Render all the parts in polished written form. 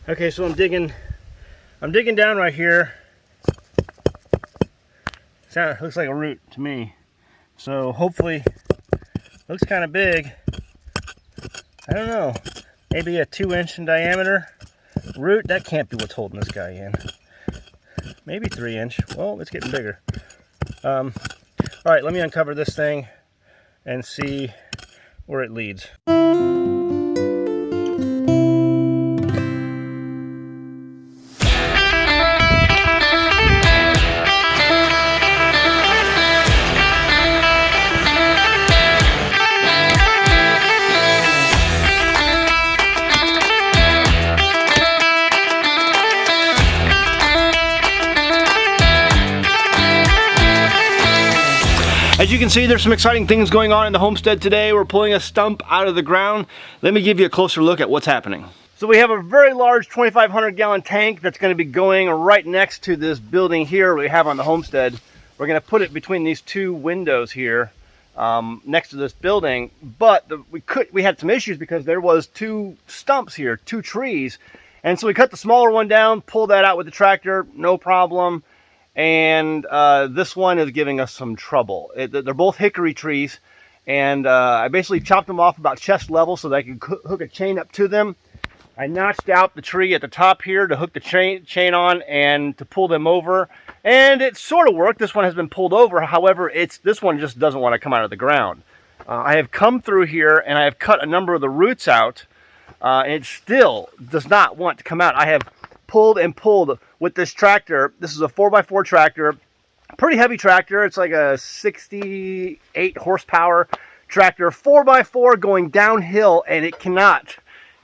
Okay, so I'm digging down right here. Looks like a root to me. So hopefully, looks kind of big. I don't know, maybe a 2-inch in diameter root. That can't be what's holding this guy in. Maybe 3-inch. Well, it's getting bigger. All right, let me uncover this thing and see where it leads. As you can see, there's some exciting things going on in the homestead today. We're pulling a stump out of the ground. Let me give you a closer look at what's happening. So we have a very large 2,500 gallon tank that's going to be going right next to this building here we have on the homestead. We're going to put it between these two windows here next to this building. But we had some issues because there was 2 stumps here, 2 trees. And so we cut the smaller one down, pulled that out with the tractor, no problem. And this one is giving us some trouble. They're both hickory trees, and I basically chopped them off about chest level so that I could hook a chain up to them. I notched out the tree at the top here to hook the chain on and to pull them over, and it sort of worked. This one has been pulled over. However, this one just doesn't want to come out of the ground. I have come through here and I have cut a number of the roots out, and it still does not want to come out. I have pulled and pulled with this tractor. This is a 4x4 tractor, pretty heavy tractor. It's like a 68 horsepower tractor, 4x4 going downhill, and it cannot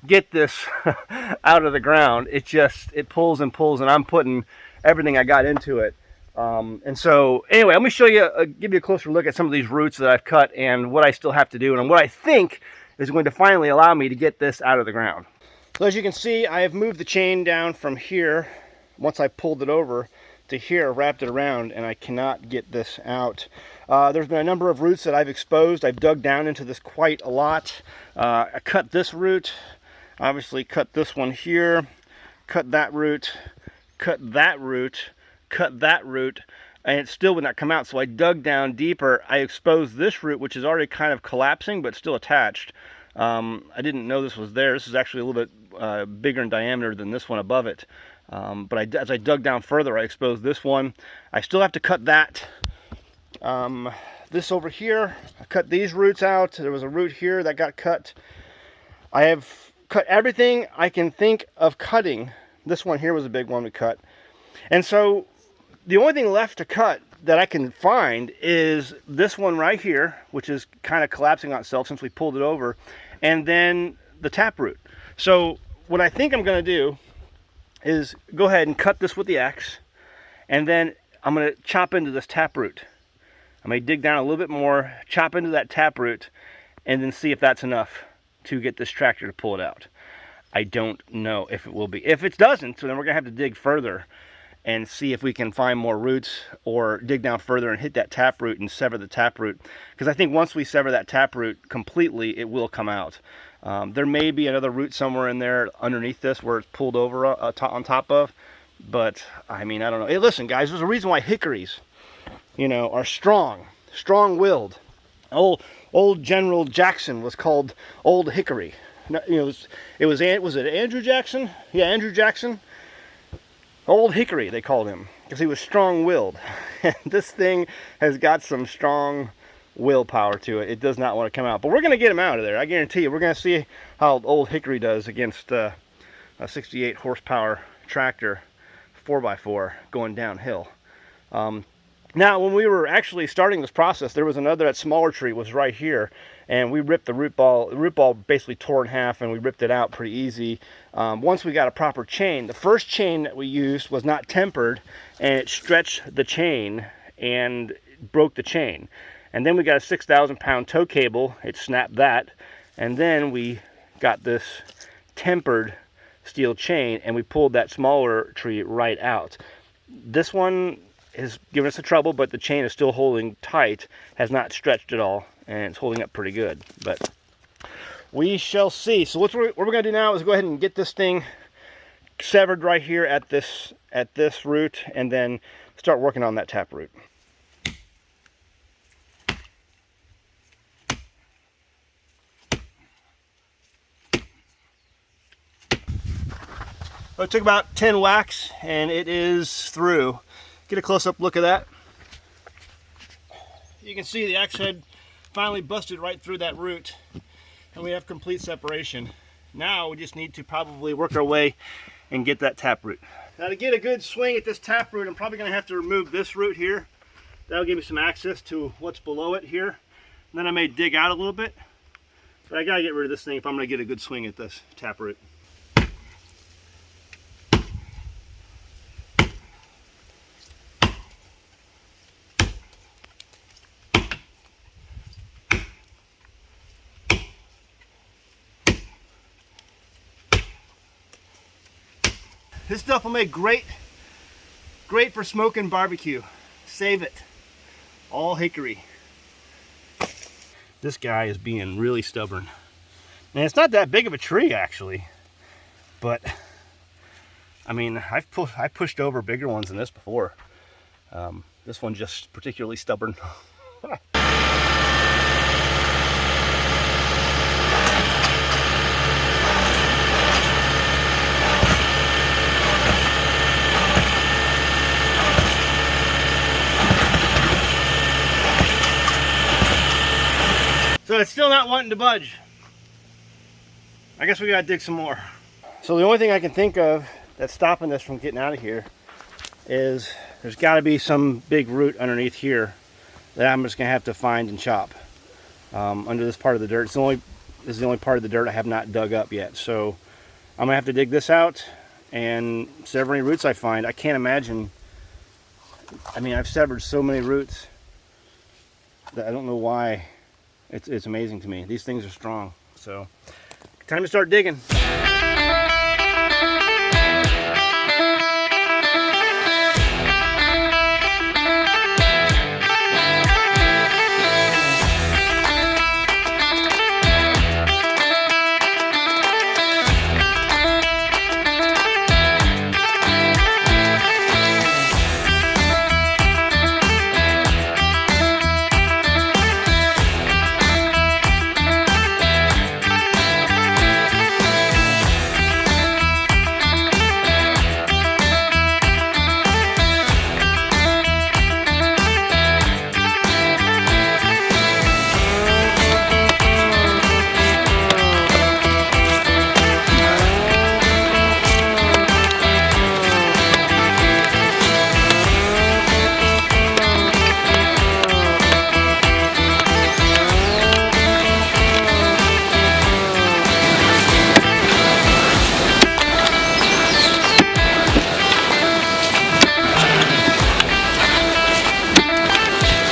get this out of the ground. It pulls and pulls, and I'm putting everything I got into it. And so anyway, let me show you, give you a closer look at some of these roots that I've cut and what I still have to do and what I think is going to finally allow me to get this out of the ground. So as you can see, I have moved the chain down from here, once I pulled it over, to here, wrapped it around, and I cannot get this out. There's been a number of roots that I've exposed. I've dug down into this quite a lot. I cut this root, obviously cut this one here, cut that root, cut that root, cut that root, and it still would not come out. So I dug down deeper. I exposed this root, which is already kind of collapsing, but still attached. I didn't know this was there. This is actually a little bit bigger in diameter than this one above it. But as I dug down further, I exposed this one. I still have to cut that. This over here, I cut these roots out. There was a root here that got cut. I have cut everything I can think of cutting. This one here was a big one to cut. And so the only thing left to cut that I can find is this one right here, which is kind of collapsing on itself since we pulled it over, and then the taproot. So what I think I'm going to do is go ahead and cut this with the axe, and then I'm going to chop into this taproot. I may dig down a little bit more, chop into that taproot, and then see if that's enough to get this tractor to pull it out. I don't know if it will be. If it doesn't, so then we're going to have to dig further and see if we can find more roots, or dig down further and hit that taproot and sever the taproot. Because I think once we sever that taproot completely, it will come out. There may be another root somewhere in there underneath this where it's pulled over on top of, but I mean, I don't know. Hey, listen, guys, there's a reason why hickories, are strong-willed. Old General Jackson was called Old Hickory. Was it Andrew Jackson? Yeah, Andrew Jackson. Old Hickory, they called him, because he was strong-willed. And this thing has got some strong willpower to it. It does not want to come out. But we're going to get him out of there. I guarantee you. We're going to see how Old Hickory does against a 68 horsepower tractor 4x4 going downhill. Now, when we were actually starting this process, there was another, that smaller tree was right here, and we ripped the root ball. The root ball basically tore in half, and we ripped it out pretty easy. Once we got a proper chain, the first chain that we used was not tempered, and it stretched the chain and broke the chain. And then we got a 6,000-pound tow cable. It snapped that, and then we got this tempered steel chain, and we pulled that smaller tree right out. This one has given us a trouble, but the chain is still holding tight, has not stretched at all, and it's holding up pretty good. But we shall see. So what we're going to do now is go ahead and get this thing severed right here at this root, and then start working on that taproot. Well, it took about 10 whacks and it is through. Get a close-up look at that. You can see the axe head finally busted right through that root, and we have complete separation. Now we just need to probably work our way and get that taproot. Now, to get a good swing at this taproot, I'm probably going to have to remove this root here. That'll give me some access to what's below it here. And then I may dig out a little bit, but I gotta get rid of this thing if I'm going to get a good swing at this taproot. This stuff will make great for smoking barbecue. Save it. All hickory. This guy is being really stubborn. And it's not that big of a tree actually, but I mean, I pushed over bigger ones than this before. This one's just particularly stubborn. So it's still not wanting to budge. I guess we gotta dig some more. So the only thing I can think of that's stopping this from getting out of here is there's gotta be some big root underneath here that I'm just gonna have to find and chop under this part of the dirt. This is the only part of the dirt I have not dug up yet. So I'm gonna have to dig this out and sever any roots I find. I can't imagine, I mean, I've severed so many roots that I don't know why. It's amazing to me. These things are strong. So, time to start digging.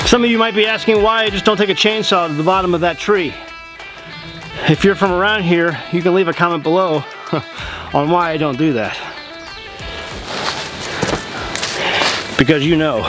Some of you might be asking why I just don't take a chainsaw to the bottom of that tree. If you're from around here, you can leave a comment below on why I don't do that. Because you know.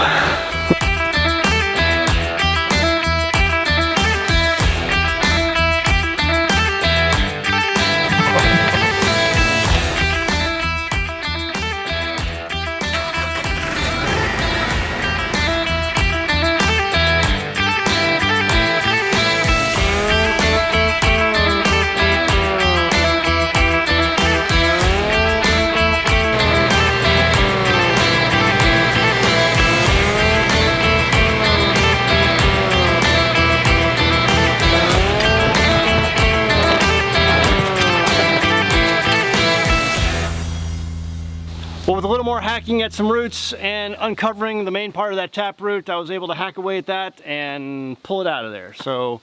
Well, with a little more hacking at some roots and uncovering the main part of that taproot, I was able to hack away at that and pull it out of there. So,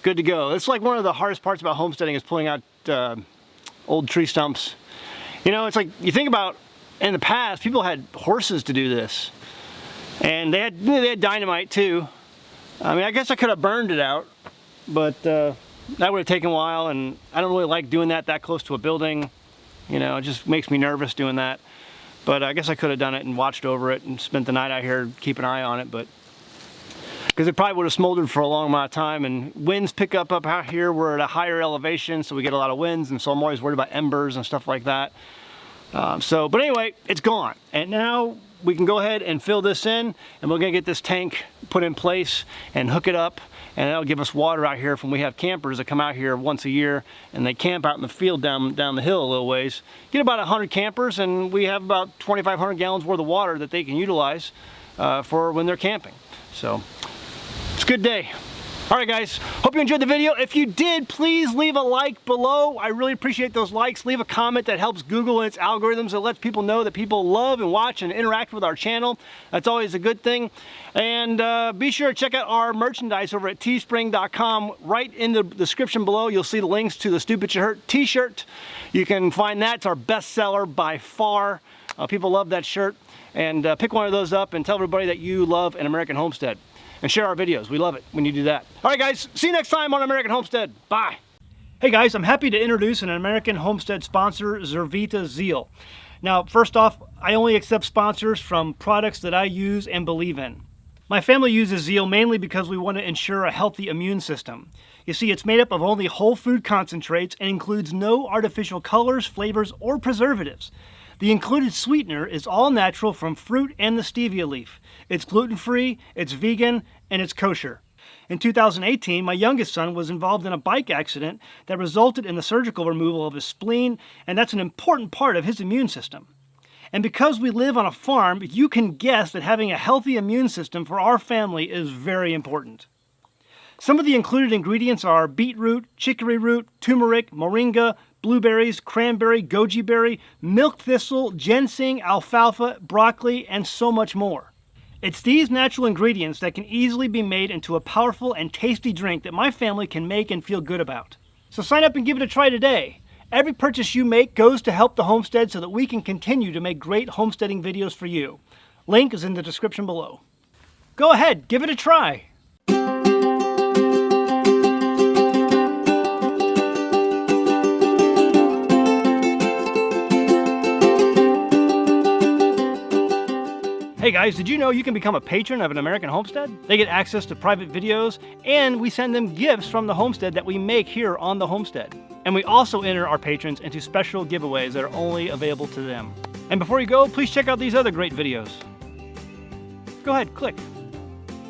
good to go. It's like one of the hardest parts about homesteading is pulling out old tree stumps. You know, it's like, you think about, in the past, people had horses to do this. And they had dynamite too. I mean, I guess I could have burned it out, but that would have taken a while, and I don't really like doing that close to a building. You know, it just makes me nervous doing that. But I guess I could have done it and watched over it and spent the night out here, keep an eye on it, but because it probably would have smoldered for a long amount of time, and winds pick up out here. We're at a higher elevation, so we get a lot of winds, and so I'm always worried about embers and stuff like that. But anyway, it's gone. And now we can go ahead and fill this in, and we're gonna get this tank put in place and hook it up, and that'll give us water out here from we have campers that come out here once a year, and they camp out in the field down the hill a little ways. Get about 100 campers, and we have about 2,500 gallons worth of water that they can utilize for when they're camping. So it's a good day. All right, guys, hope you enjoyed the video. If you did, please leave a like below. I really appreciate those likes. Leave a comment. That helps Google and its algorithms. It lets people know that people love and watch and interact with our channel. That's always a good thing. And be sure to check out our merchandise over at teespring.com. Right in the description below, you'll see the links to the Stupid Shit Hurt t-shirt. You can find that. It's our best seller by far. People love that shirt. And pick one of those up and tell everybody that you love an American Homestead. And share our videos. We love it when you do that. All right, guys, see you next time on American Homestead. Bye. Hey, guys, I'm happy to introduce an American Homestead sponsor, Zervita Zeal. Now, first off, I only accept sponsors from products that I use and believe in. My family uses Zeal mainly because we want to ensure a healthy immune system. You see, it's made up of only whole food concentrates and includes no artificial colors, flavors, or preservatives. The included sweetener is all natural from fruit and the stevia leaf. It's gluten-free, it's vegan, and it's kosher. In 2018, my youngest son was involved in a bike accident that resulted in the surgical removal of his spleen, and that's an important part of his immune system. And because we live on a farm, you can guess that having a healthy immune system for our family is very important. Some of the included ingredients are beetroot, chicory root, turmeric, moringa, blueberries, cranberry, goji berry, milk thistle, ginseng, alfalfa, broccoli, and so much more. It's these natural ingredients that can easily be made into a powerful and tasty drink that my family can make and feel good about. So sign up and give it a try today. Every purchase you make goes to help the homestead so that we can continue to make great homesteading videos for you. Link is in the description below. Go ahead, give it a try. Hey guys, did you know you can become a patron of an American Homestead? They get access to private videos, and we send them gifts from the homestead that we make here on the homestead. And we also enter our patrons into special giveaways that are only available to them. And before you go, please check out these other great videos. Go ahead, click.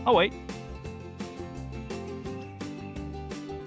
I'll wait.